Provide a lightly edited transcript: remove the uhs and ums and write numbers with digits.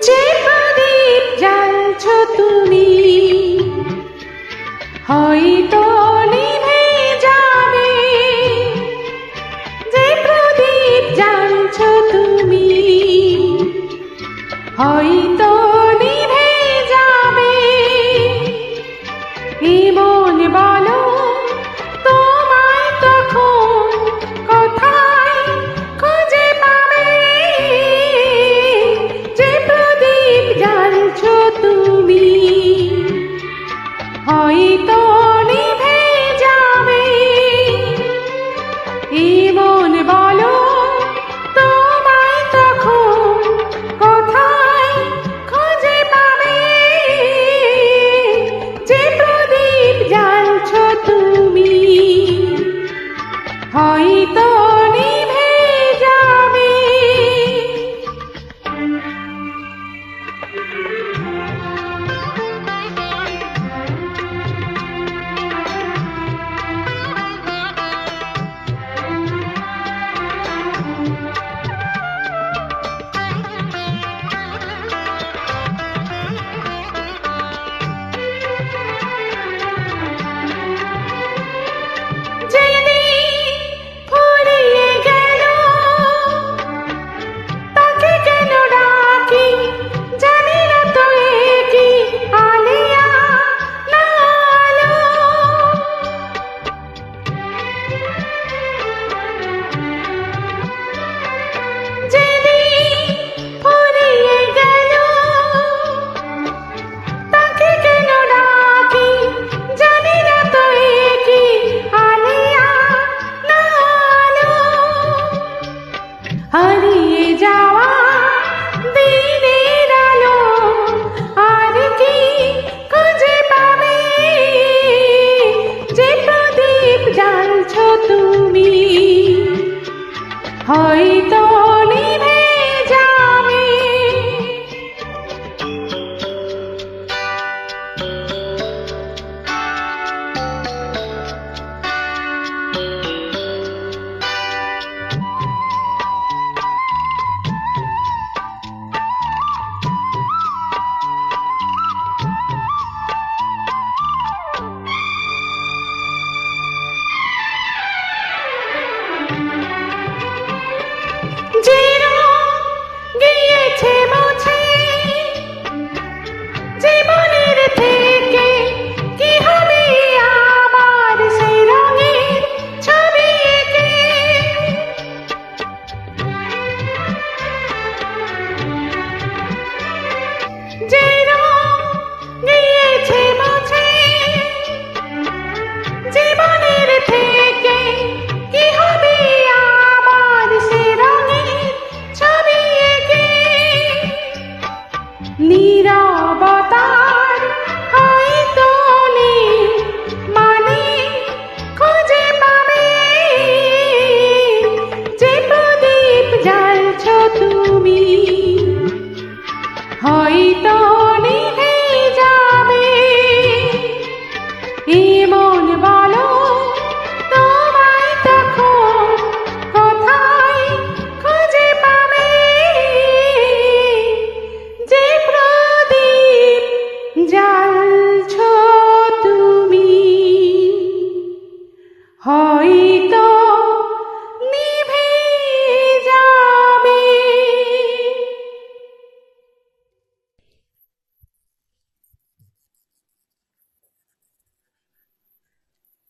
যে প্রদীপ জ্বালছ তুমি হয়তো নিভে যাবে, যে প্রদীপ জ্বালছ তুমি হয়তো নিভে যাবে। এমন বলো তোমায় তখন কোথায় খুঁজে পাবে, যে প্রদীপ জ্বালছ তুমি হয়তো নিভে যাবে। এমন বলো তোমায় তখন কোথায় খুঁজে পাবে, যে প্রদীপ জ্বালছ তুমি হয়তো নিভে যাবে। হারিয়ে যাওয়া দিনের আলো আর কি খুঁজে পাবে, যে প্রদীপ জ্বালছ তুমি হয়তো নিভে যাবে। যে রং গিয়েছে মুছে জীবনের থেকে, কি হবে আবার সেই রঙের ছবি এঁকে। যে রং গিয়েছে মুছে জীবনের থেকে, কি হবে আবার সেই রঙের ছবি এঁকে। নীরবতার হয়তো নেই মানে খুঁজে পাবে, যে প্রদীপ জ্বালছ তুমি হয়তো নিভে যাবে। এমন